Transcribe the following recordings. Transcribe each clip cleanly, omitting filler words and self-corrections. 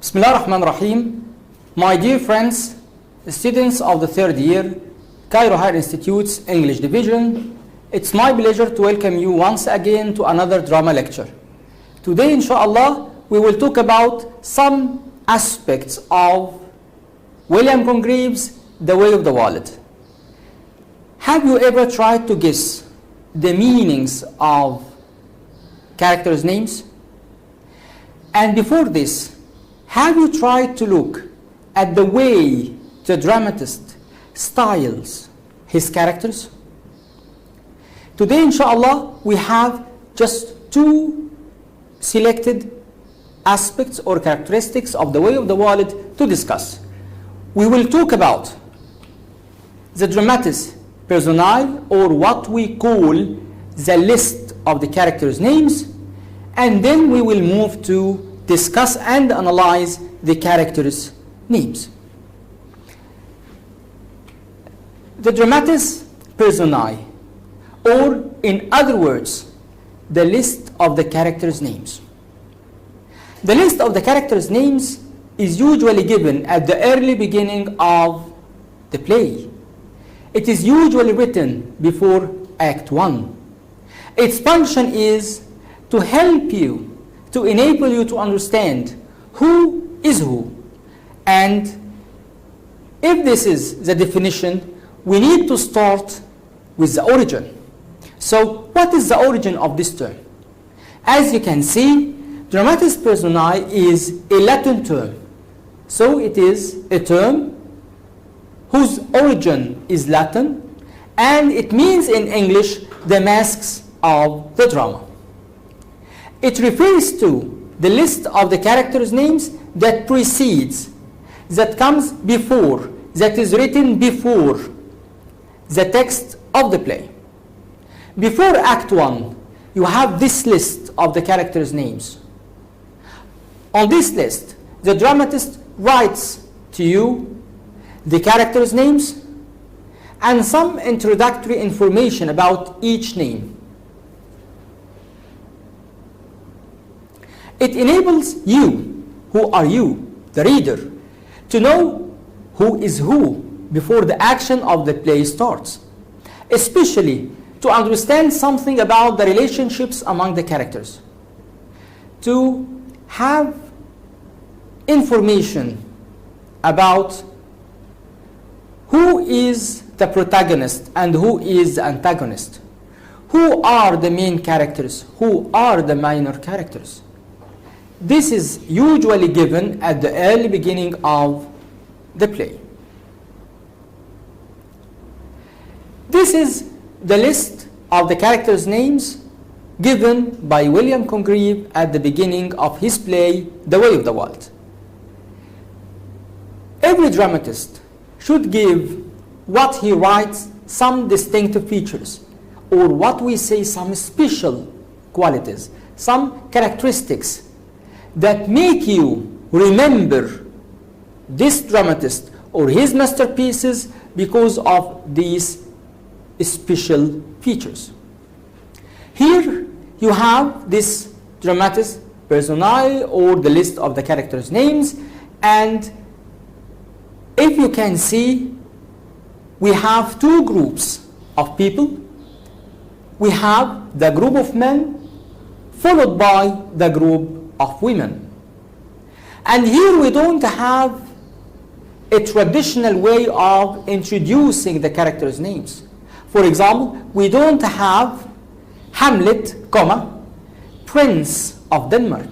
Bismillah ar-Rahman ar-Rahim. My dear friends, students of the third year, Cairo Higher Institute's English Division, it's my pleasure to welcome you once again to another drama lecture. Today, inshallah, we will talk about some aspects of William Congreve's The Way of the Wallet. Have you ever tried to guess the meanings of characters' names? And before this, have you tried to look at the way the dramatist styles his characters? Today, inshallah, we have just two selected aspects or characteristics of The Way of the Wallet to discuss. We will talk about the dramatis personae, or what we call the list of the characters' names, and then we will move to discuss and analyze the characters' names. The dramatis personae, or in other words, the list of the characters' names. The list of the characters' names is usually given at the early beginning of the play. It is usually written before Act 1. Its function is to help you, to enable you to understand who is who. And if this is the definition, we need to start with the origin. So what is the origin of this term? As you can see, dramatis personae is a Latin term. So it is a term whose origin is Latin, and it means in English the masks of the drama. It refers to the list of the characters' names that precedes, that comes before, that is written before the text of the play. Before Act 1, you have this list of the characters' names. On this list, the dramatist writes to you the characters' names and some introductory information about each name. It enables you, who are you, the reader, to know who is who before the action of the play starts, especially to understand something about the relationships among the characters, to have information about who is the protagonist and who is the antagonist, who are the main characters, who are the minor characters. This is usually given at the early beginning of the play. This is the list of the characters' names given by William Congreve at the beginning of his play, The Way of the Wallet. Every dramatist should give what he writes some distinctive features, or what we say some special qualities, some characteristics that make you remember this dramatist or his masterpieces because of these special features. Here you have this dramatis personae, or the list of the characters' names, and if you can see, we have two groups of people. We have the group of men followed by the group of women. And here we don't have a traditional way of introducing the characters' names. For example, we don't have Hamlet, Prince of Denmark.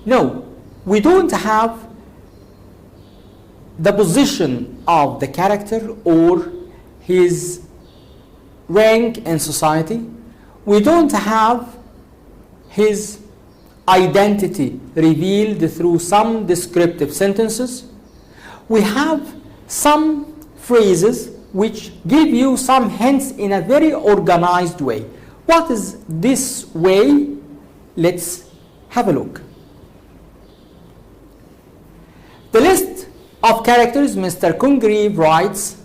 No, we don't have the position of the character or his rank in society. We don't have his identity revealed through some descriptive sentences. We have some phrases which give you some hints in a very organized way. What is this way? Let's have a look. The list of characters Mr. Congreve writes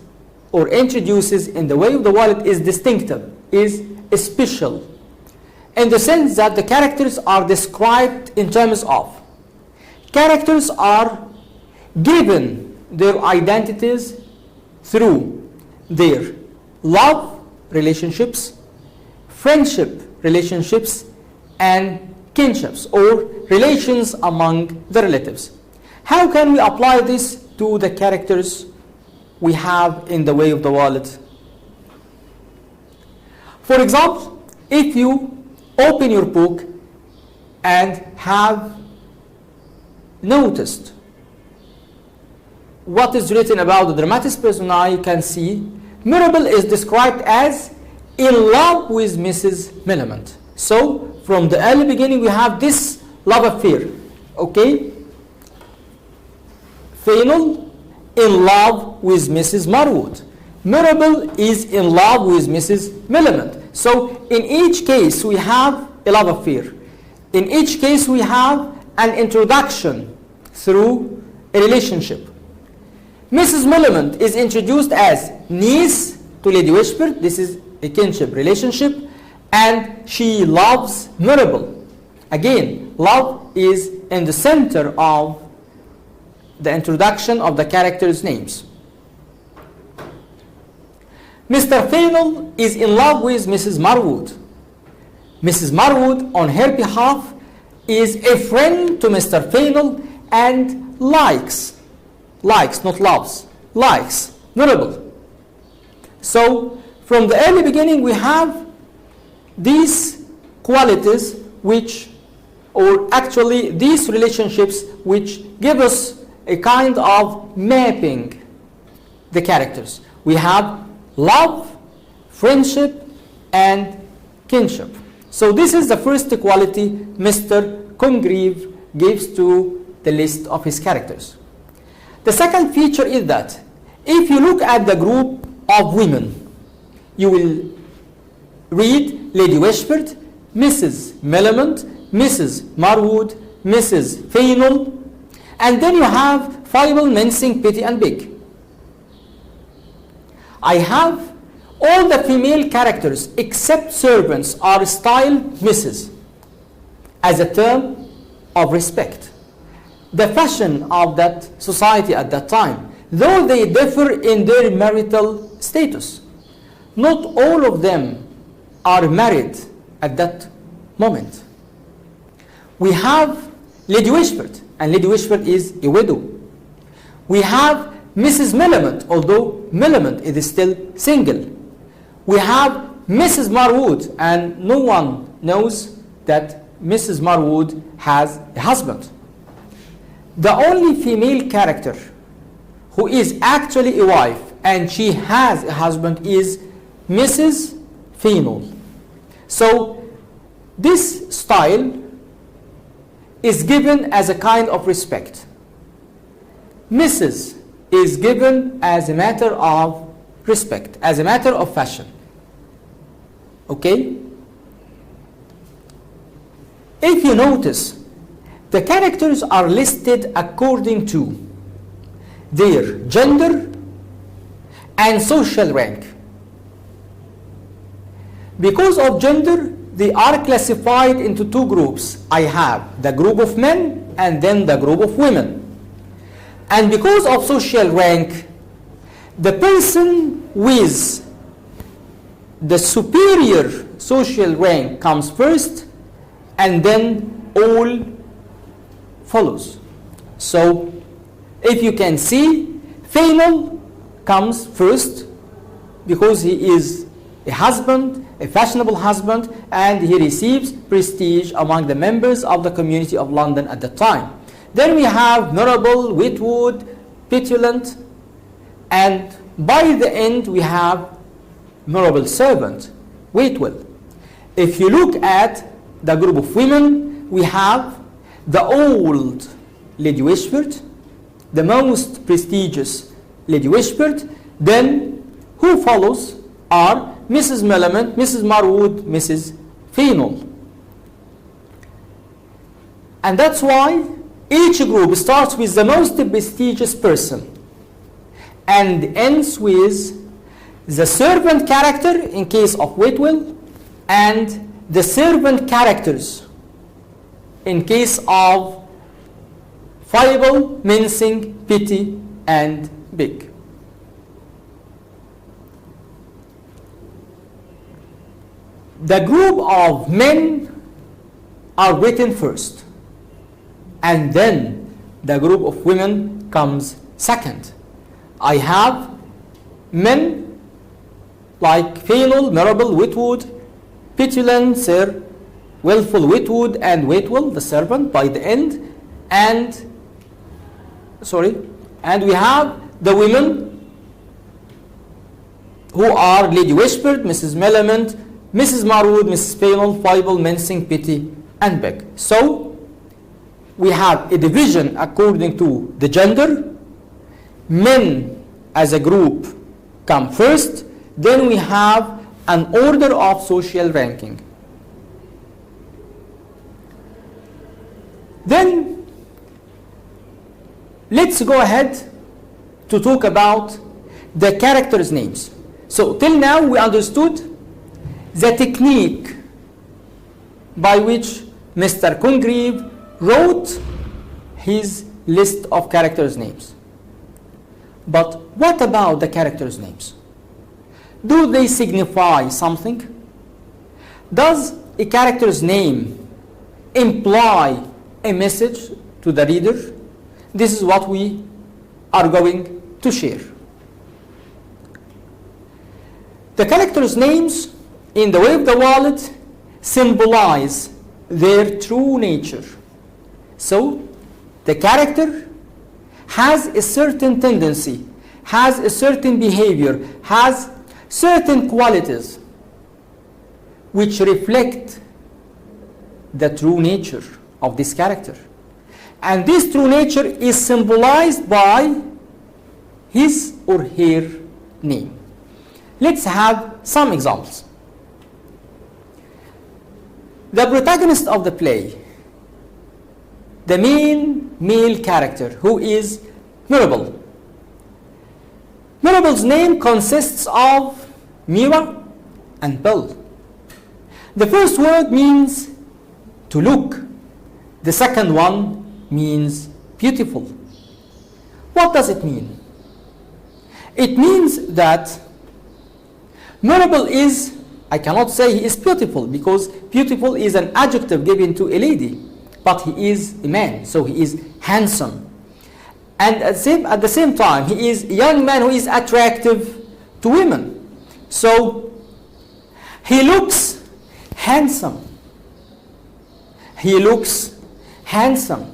or introduces in The Way of the Wallet is distinctive, is special, in the sense that the characters are described in terms of characters are given their identities through their love relationships, friendship relationships, and kinships or relations among the relatives. How can we apply this to the characters we have in the way of the world? For example, if you open your book and have noticed what is written about the dramatis personae, you can see Mirabel is described as in love with Mrs. Millamant. So from the early beginning we have this love affair. Okay? Fainall in love with Mrs. Marwood. Mirabel is in love with Mrs. Millamant. So in each case we have a love affair. In each case we have an introduction through a relationship. Mrs. Millamant is introduced as niece to Lady Wishford. This is a kinship relationship, and she loves Mirabel. Again, love is in the center of the introduction of the characters' names. Mr. Fainall is in love with Mrs. Marwood. Mrs. Marwood, on her behalf, is a friend to Mr. Fainall and likes, not loves, likes Mirabel. So, from the early beginning, we have these qualities which, or actually these relationships which give us a kind of mapping the characters. We have love, friendship, and kinship. So this is the first quality Mr. Congreve gives to the list of his characters. The second feature is that if you look at the group of women, you will read Lady Wishford, Mrs. Millamant, Mrs. Marwood, Mrs. Fainall, and then you have Fievel, Mincing, Petty, and Big. I have all the female characters except servants are styled Mrs. as a term of respect. The fashion of that society at that time, though they differ in their marital status. Not all of them are married at that moment. We have Lady Wishford, and Lady Wishford is a widow. We have Mrs. Millamant, although Millamant is still single. We have Mrs. Marwood, and no one knows that Mrs. Marwood has a husband. The only female character who is actually a wife and she has a husband is Mrs. Fainall. So this style is given as a kind of respect. Mrs. is given as a matter of respect, as a matter of fashion. Okay? If you notice, the characters are listed according to their gender and social rank. Because of gender, they are classified into two groups. I have the group of men and then the group of women. And because of social rank, the person with the superior social rank comes first, and then all follows. So, if you can see, Fainall comes first because he is a husband, a fashionable husband, and he receives prestige among the members of the community of London at the time. Then we have Mirabel, Witwoud, Petulant, and by the end we have Mirabel's servant, Waitwell. If you look at the group of women, we have the old Lady Wishford, the most prestigious Lady Wishford, then who follows are Mrs. Millamant, Mrs. Marwood, Mrs. Fainall. And that's why each group starts with the most prestigious person and ends with the servant character in case of Waitwell and the servant characters in case of Fable, mincing, pity, and beg. The group of men are written first, and then the group of women comes second. I have men like Fainall, Mirabell, Witwoud, Petulant, Sir Wilful Witwoud, and Waitwell, the servant, by the end, and we have the women who are Lady Wishford, Mrs. Millamant, Mrs. Marwood, Mrs. Fainall, Fable, Mincing, Pity, and Beg. So we have a division according to the gender. Men as a group come first, then we have an order of social ranking. Then let's go ahead to talk about the characters' names. So till now we understood the technique by which Mr. Congreve wrote his list of characters' names. But what about the characters' names? Do they signify something? Does a character's name imply a message to the reader? This is what we are going to share. The characters' names in the way of the world symbolize their true nature. So the character has a certain tendency, has a certain behavior, has certain qualities which reflect the true nature of this character. And this true nature is symbolized by his or her name. Let's have some examples. The protagonist of the play, the main male character, who is Mirabell. Mirabell's name consists of Mira and Bell. The first word means to look. The second one means beautiful. What does it mean? It means that Mirabell is, I cannot say he is beautiful, because beautiful is an adjective given to a lady, but he is a man, so he is handsome. And at the same time, he is a young man who is attractive to women. So he looks handsome. He looks handsome.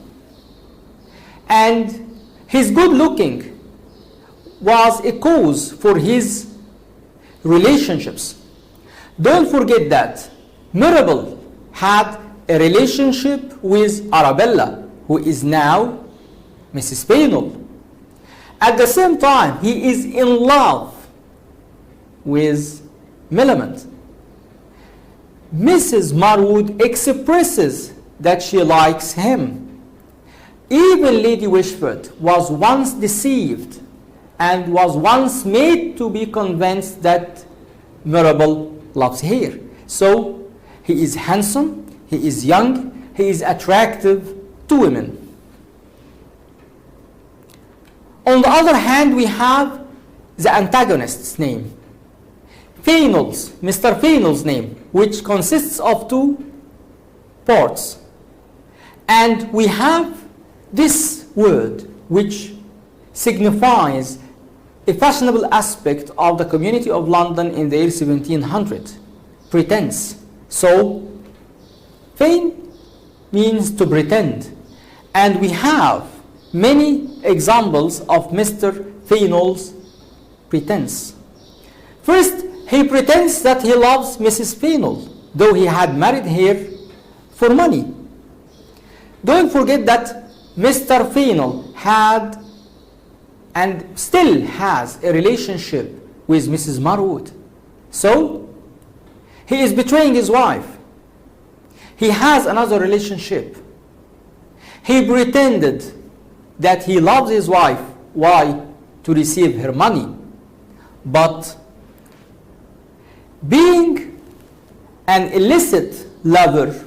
And his good looking was a cause for his relationships. Don't forget that Mirabell had a relationship with Arabella, who is now Mrs. Fainall. At the same time, he is in love with Millamant. Mrs. Marwood expresses that she likes him. Even Lady Wishford was once deceived and was once made to be convinced that Mirabell loves her. So he is handsome, he is young, he is attractive to women. On the other hand, we have the antagonist's name, Mr. Fainall's name, which consists of two parts. And we have this word which signifies a fashionable aspect of the community of London in the year 1700, pretense. So, feign means to pretend. And we have many examples of Mr. Fainall's pretense. First, he pretends that he loves Mrs. Fainall, though he had married her for money. Don't forget that Mr. Fainall had and still has a relationship with Mrs. Marwood. So, he is betraying his wife. He has another relationship. He pretended that he loves his wife. Why? To receive her money. But being an illicit lover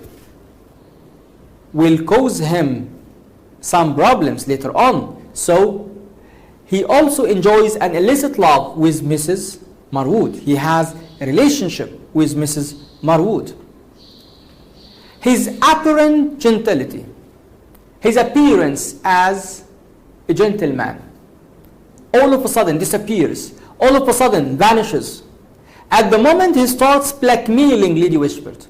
will cause him some problems later on. So he also enjoys an illicit love with Mrs. Marwood. He has a relationship with Mrs. Marwood. His apparent gentility, his appearance as a gentleman, all of a sudden disappears, all of a sudden vanishes. At the moment he starts blackmailing Lady Wishport.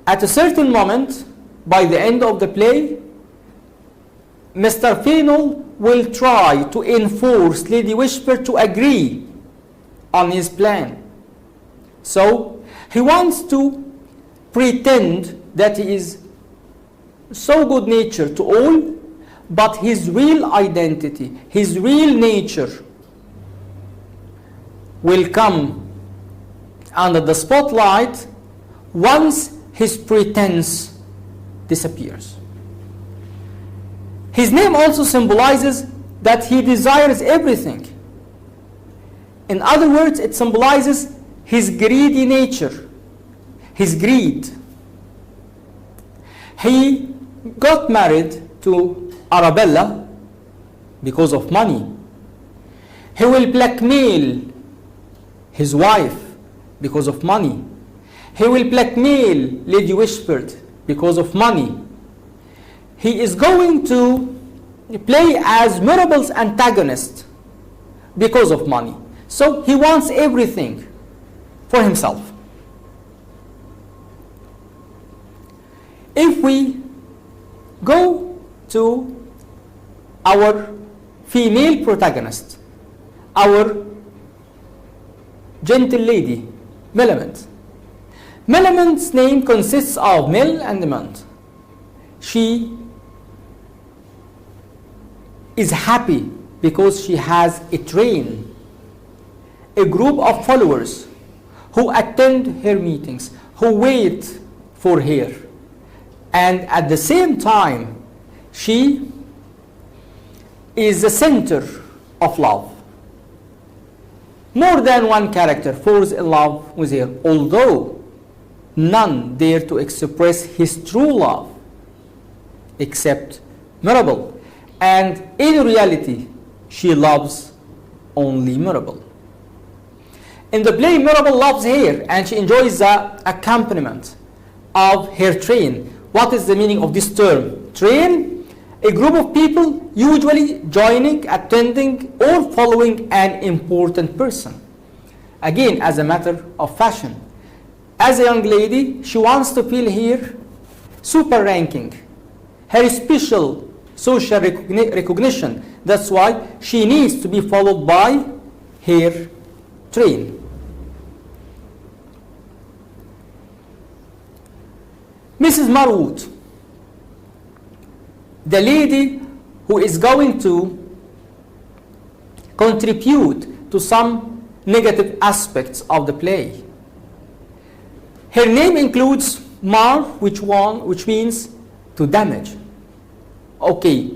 At a certain moment, by the end of the play, Mr. Fainall will try to enforce Lady Wishport to agree on his plan. So he wants to pretend that he is so good-natured to all, but his real identity, his real nature will come under the spotlight once his pretense disappears. His name also symbolizes that he desires everything. In other words, it symbolizes his greedy nature, his greed. He got married to Arabella because of money. He will blackmail his wife because of money. He will blackmail Lady Wishport because of money. He is going to play as Mirabel's antagonist because of money. So he wants everything for himself. If we go to our female protagonist, our gentle lady, Millamant. Millamant's name consists of Mil and Mont. She is happy because she has a train, a group of followers who attend her meetings, who wait for her. And at the same time, she is the center of love. More than one character falls in love with her, although none dare to express his true love except Mirabel. And in reality, she loves only Mirabel. In the play, Mirabel loves her and she enjoys the accompaniment of her train. What is the meaning of this term? Train, a group of people usually joining, attending, or following an important person. Again, as a matter of fashion. As a young lady, she wants to feel her super ranking, her special social recognition. That's why she needs to be followed by her train. Mrs. Marwood, the lady who is going to contribute to some negative aspects of the play. Her name includes mar, which means to damage. Okay,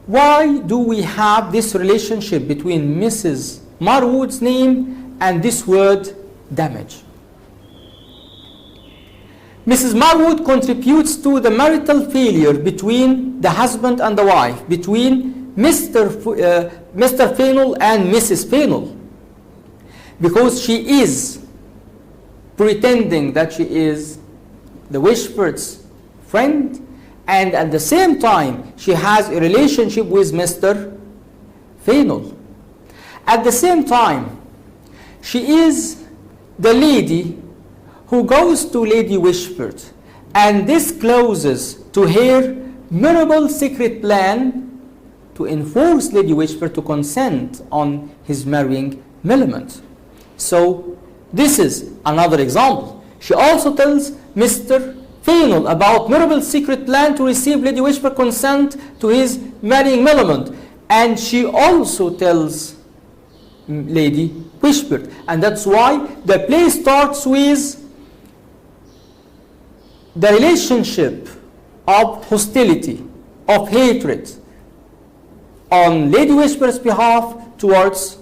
why do we have this relationship between Mrs. Marwood's name and this word damage? Mrs. Marwood contributes to the marital failure between the husband and the wife, between Mr. Fainall and Mrs. Fainall, because she is pretending that she is the Wishport's friend, and at the same time she has a relationship with Mr. Fainall. At the same time, she is the lady who goes to Lady Wishport and discloses to her Mirabel's secret plan to enforce Lady Wishport to consent on his marrying Millamant. So this is another example. She also tells Mr. Fainall about Mirabel's secret plan to receive Lady Wishport's consent to his marrying Millamant, and she also tells Lady Wishport, and that's why the play starts with the relationship of hostility, of hatred on Lady Wishport's behalf towards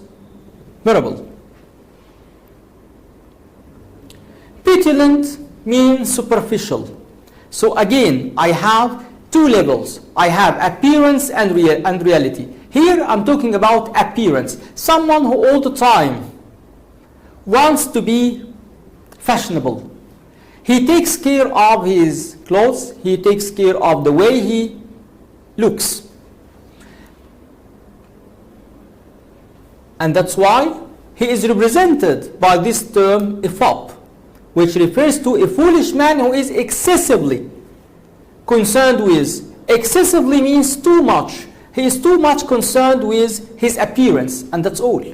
Mirabel. Petulant means superficial. So again, I have two levels. I have appearance and reality. Here I'm talking about appearance. Someone who all the time wants to be fashionable. He takes care of his clothes. He takes care of the way he looks. And that's why he is represented by this term, a fop, which refers to a foolish man who is excessively concerned with. Excessively means too much. He is too much concerned with his appearance, and that's all.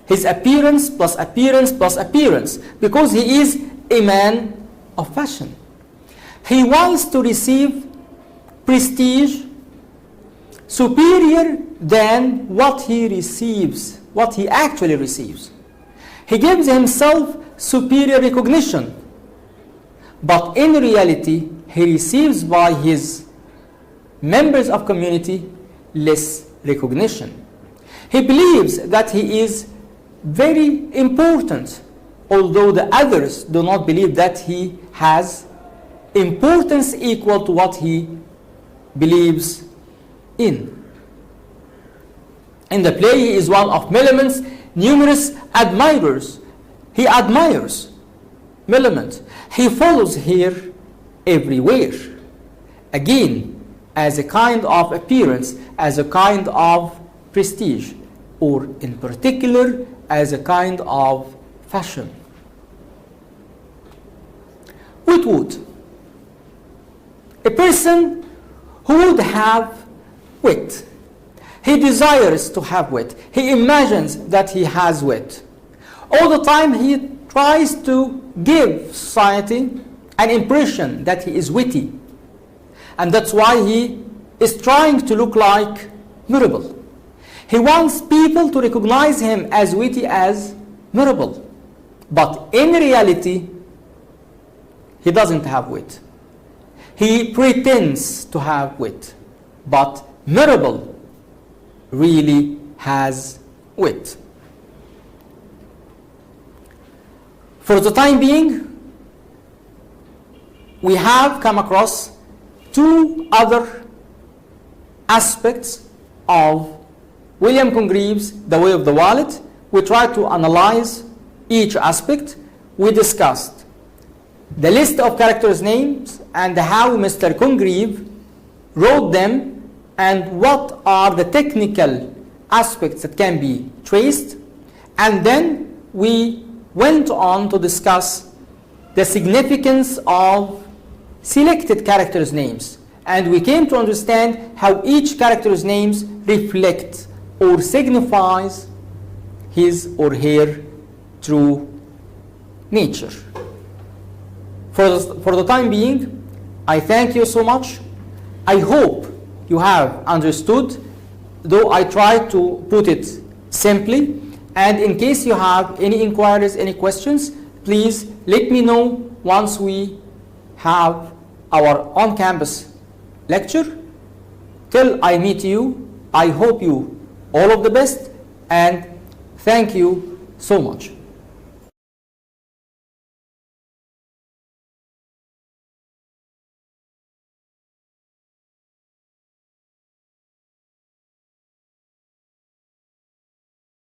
His appearance plus appearance plus appearance, because he is a man of fashion. He wants to receive prestige superior than what he receives, what he actually receives. He gives himself superior recognition, but in reality, he receives by his members of community less recognition. He believes that he is very important, although the others do not believe that he has importance equal to what he believes in. In the play, he is one of Millamant's numerous admirers. He admires Millamant. He follows her everywhere. Again, as a kind of appearance, as a kind of prestige, or in particular, as a kind of fashion. Witwoud, a person who would have wit. He desires to have wit. He imagines that he has wit. All the time he tries to give society an impression that he is witty. And that's why he is trying to look like Mirabel. He wants people to recognize him as witty as Mirabel. But in reality, he doesn't have wit. He pretends to have wit. But Mirabel really has wit. For the time being, we have come across two other aspects of William Congreve's The Way of the Wallet. We tried to analyze each aspect. We discussed the list of characters' names and how Mr. Congreve wrote them and what are the technical aspects that can be traced. And then we went on to discuss the significance of selected characters' names. And we came to understand how each character's names reflect or signifies his or her true nature. For the time being, I thank you so much. I hope you have understood, though I tried to put it simply. And in case you have any inquiries, any questions, please let me know once we have our on-campus lecture. Till I meet you, I hope you all of the best, and thank you so much.